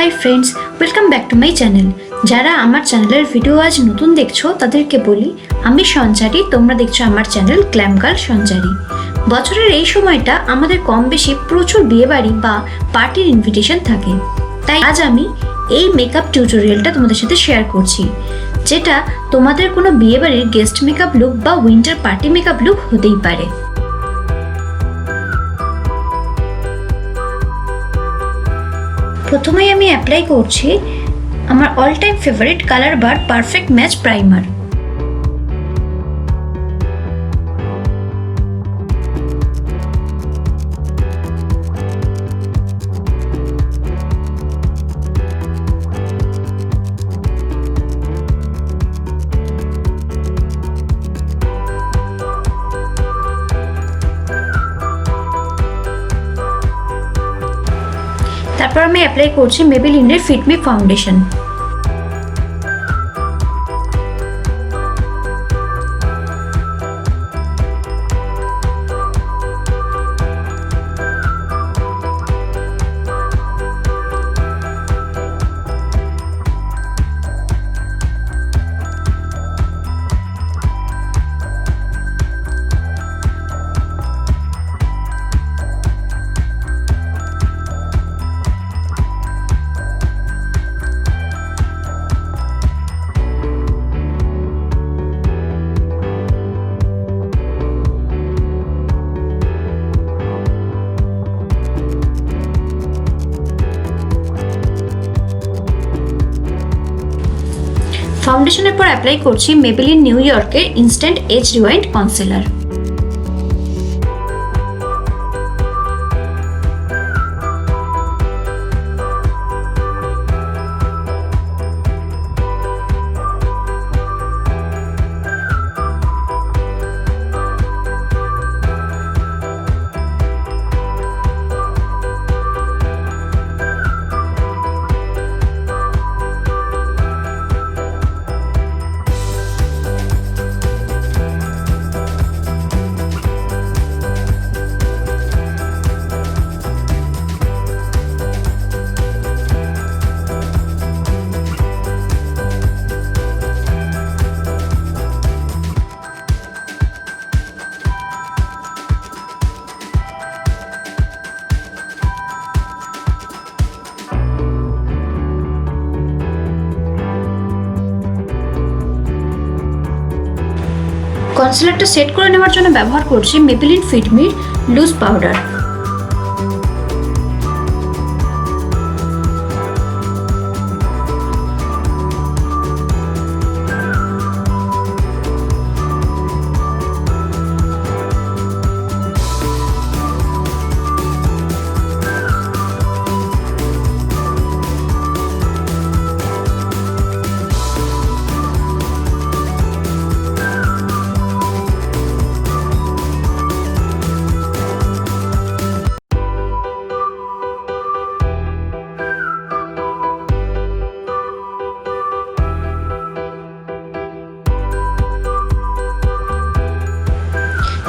Hi friends, welcome back to my channel. যারা আমার চ্যানেলের ভিডিও আজ নতুন দেখছো তাদেরকে বলি, আমি সঞ্চারী, তোমরা দেখছো আমার চ্যানেল GlamGirlSanchari। বছরের এই সময়টা আমাদের কম বেশি প্রচুর বিয়েবাড়ি বা পার্টির ইনভিটেশন থাকে, তাই আজ আমি এই মেকআপ টিউটোরিয়ালটা তোমাদের সাথে শেয়ার করছি, যেটা তোমাদের কোনো বিয়েবাড়ির গেস্ট মেকআপ লুক বা উইন্টার পার্টি মেকআপ লুক হতেই পারে। প্রথমেই আমি অ্যাপ্লাই করছি আমার অল টাইম ফেভারিট কালার বার পারফেক্ট ম্যাচ প্রাইমার। তারপর আমি অ্যাপ্লাই করছি মেবেলিনের ফিট মি ফাউন্ডেশন। ফাউন্ডেশনের পর অ্যাপ্লাই করছি মেবেলিন নিউ ইয়র্কের ইনস্ট্যান্ট এজ রিওয়াইন্ড কনসিলার। কনসিলারটা সেট করে নেওয়ার জন্য ব্যবহার করছি Maybelline fit me loose powder.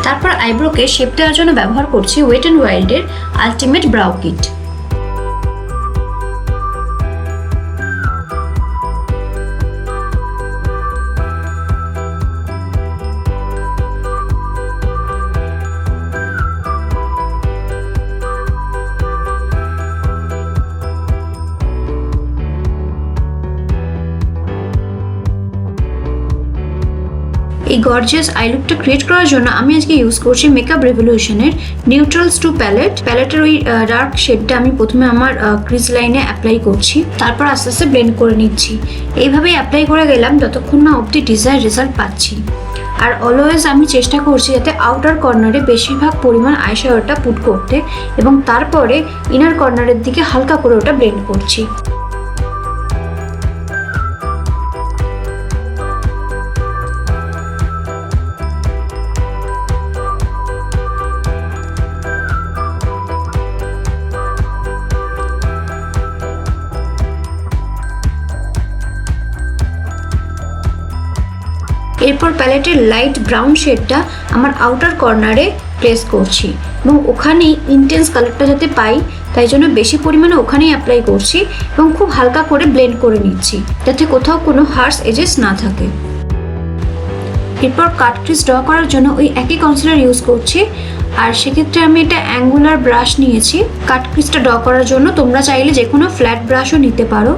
তারপর আইব্রোকে শেপ দেওয়ার জন্য ব্যবহার করছি ওয়েট অ্যান্ড ওয়াইল্ডের আলটিমেট ব্রাউ কিট। এই গর্জিয়াস আই লুকটা ক্রিয়েট করার জন্য আমি আজকে ইউজ করছি মেকআপ রেভলিউশনের নিউট্রালস টু প্যালেটের ওই ডার্ক শেডটা আমি প্রথমে আমার ক্রিজ লাইনে অ্যাপ্লাই করছি, তারপর আস্তে আস্তে ব্লেন্ড করে নিচ্ছি। এইভাবেই অ্যাপ্লাই করে গেলাম যতক্ষণ না অবধি ডিজায়ার রেজাল্ট পাচ্ছি। আর অলওয়েজ আমি চেষ্টা করছি যাতে আউটার কর্নারে বেশিরভাগ পরিমাণ আইশ্যাডোটা পুট করতে, এবং তারপরে ইনার কর্নারের দিকে হালকা করে ওটা ব্লেন্ড করছি। এরপর প্যালেটের লাইট ব্রাউন শেডটা আমার আউটার কর্নারে প্লেস করছি। এবং ওখানেই ইন্টেন্স কালারটা যাতে পাই তাই জন্য বেশি পরিমাণে ওখানেই অ্যাপ্লাই করছি এবং খুব হালকা করে ব্লেন্ড করে নিচ্ছি যাতে কোথাও কোনো হার্শ এজেস না থাকে। এরপর কাট ক্রিজ ড্র করার জন্য ওই একই কনসিলার ইউজ করছি, আর সেক্ষেত্রে আমি এটা অ্যাঙ্গুলার ব্রাশ নিয়েছি কাট ক্রিজটা ড্র করার জন্য। তোমরা চাইলে যে কোনো ফ্ল্যাট ব্রাশও নিতে পারো।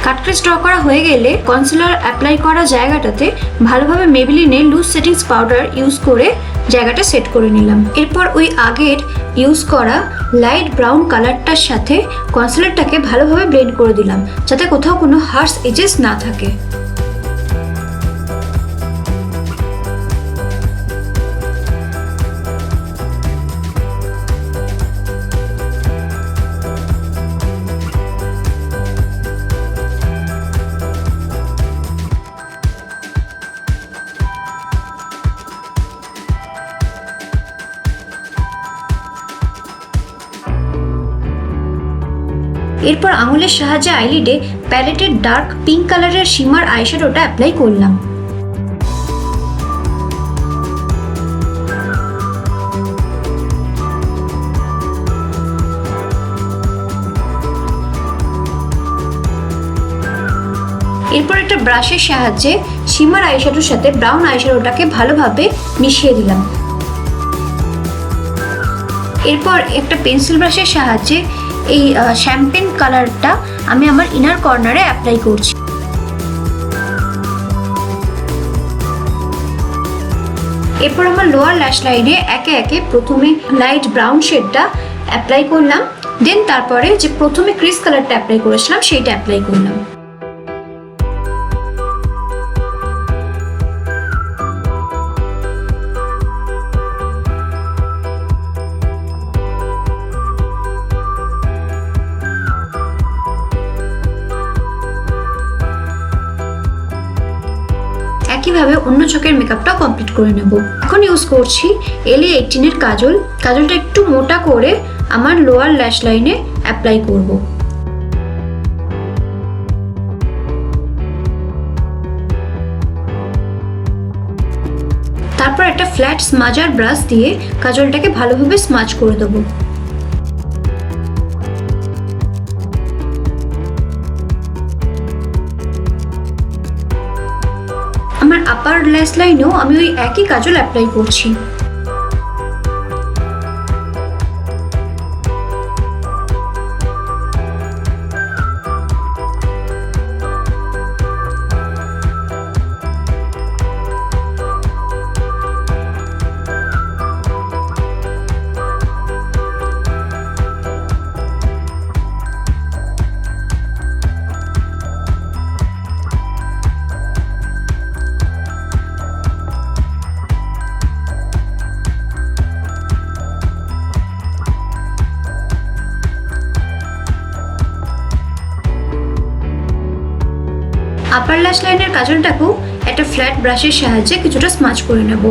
কাট ক্রিজ ড্র করা হয়ে গেলে কনসিলার অ্যাপ্লাই করা জায়গাটাতে ভালোভাবে মেবিলিনের লুজ সেটিংস পাউডার ইউজ করে জায়গাটা সেট করে নিলাম। এরপর ওই আগের ইউজ করা লাইট ব্রাউন কালারটার সাথে কনসিলারটাকে ভালোভাবে ব্লেন্ড করে দিলাম যাতে কোথাও কোনো হার্শ এজেস না থাকে। এরপর আঙুলের সাহায্যে আইলিডে প্যালেটের ডার্ক পিঙ্ক কালারের শিমার আইশ্যাডোটা অ্যাপ্লাই করলাম। এরপর একটা ব্রাশের সাহায্যে শিমার আইশ্যাডোর সাথে ব্রাউন আইশ্যাডোটাকে ভালোভাবে মিশিয়ে দিলাম। এরপর একটা পেন্সিল ব্রাশের সাহায্যে এই শ্যাম্পেন কালারটা আমি আমার ইনার কর্নারে অ্যাপ্লাই করছি। এরপর আমার লোয়ার ল্যাশ লাইনে একে একে প্রথমে লাইট ব্রাউন শেডটা অ্যাপ্লাই করলাম, দেন তারপরে যে প্রথমে ক্রিজ কালারটা অ্যাপ্লাই করেছিলাম সেইটা অ্যাপ্লাই করলাম। একইভাবে অন্য চোখের মেকআপটা কমপ্লিট করে নেব। এখন ইউজ করছি LA18 এর কাজল। কাজলটা একটু মোটা করে আমার লোয়ার ল্যাশ লাইনে অ্যাপ্লাই করব। তারপর একটা ফ্ল্যাট স্মাজার ব্রাশ দিয়ে কাজলটাকে ভালোভাবে স্মাজ করে দেবো। আমার আপার ল্যাশ লাইনেও আমি ওই একই কাজল অ্যাপ্লাই করছি। আপার ল্যাশ লাইনের কাজলটাকেও একটা ফ্ল্যাট ব্রাশের সাহায্যে কিছুটা স্মাচ করে নেব।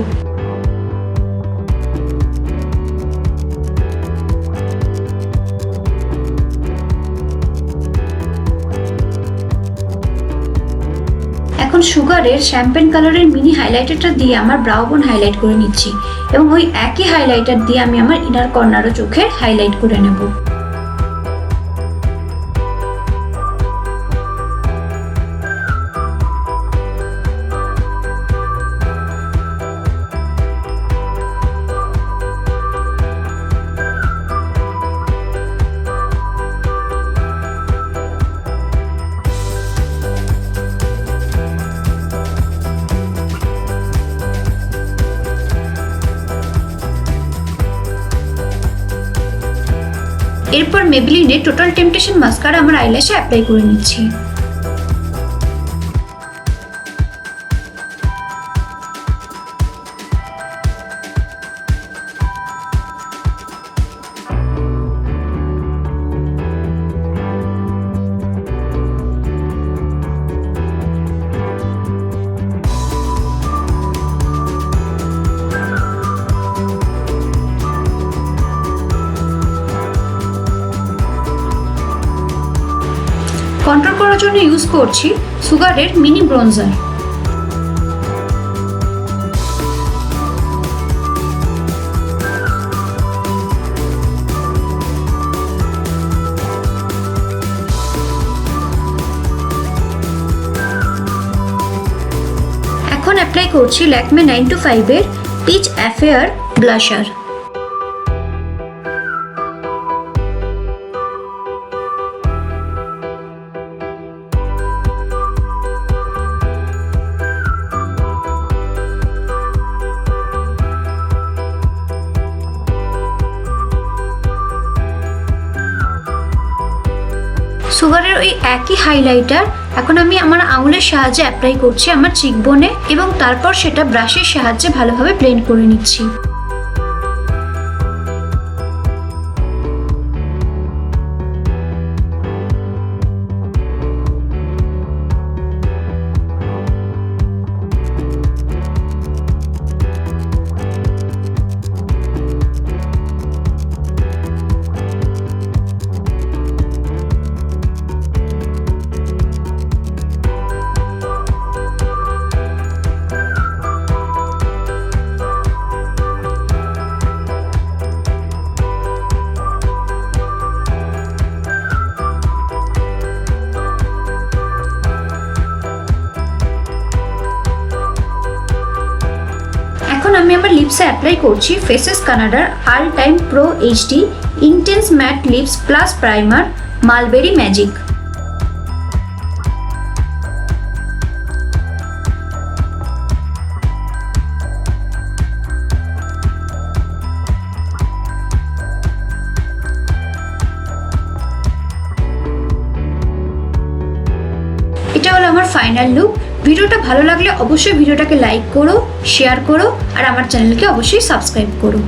এখন সুগারের শ্যাম্পেন কালারের মিনি হাইলাইটারটা দিয়ে আমার ব্রাউ বোন হাইলাইট করে নিচ্ছি এবং ওই একই হাইলাইটার দিয়ে আমি আমার ইনার কর্নার ও চোখের হাইলাইট করে নেব। এরপর মেবলিনে টোটাল টেম্পটেশন মাস্কারা আমার আইল্যাশে অ্যাপ্লাই করে নিচ্ছি। কন্ট্রোল করার জন্য ইউজ করছি সুগারের মিনি ব্রোঞ্জার। এখন অ্যাপ্লাই করছি ল্যাকমে 925 এর পিচ অ্যাফেয়ার ব্লাশার। সুগারের ওই একই হাইলাইটার এখন আমি আমার আঙুলের সাহায্যে অ্যাপ্লাই করছি আমার চিকবোনে এবং তারপর সেটা ব্রাশের সাহায্যে ভালোভাবে ব্লেন্ড করে নিচ্ছি। এখন আমি আমার লিপসে অ্যাপ্লাই করছি ফেসেস কানাডার all time pro HD intense matte lips plus primer mulberry magic. এটা হলো আমার ফাইনাল লুক। ভিডিওটা ভালো লাগলে অবশ্যই ভিডিওটাকে লাইক করো, শেয়ার করো আর আমার চ্যানেলকে অবশ্যই সাবস্ক্রাইব করো।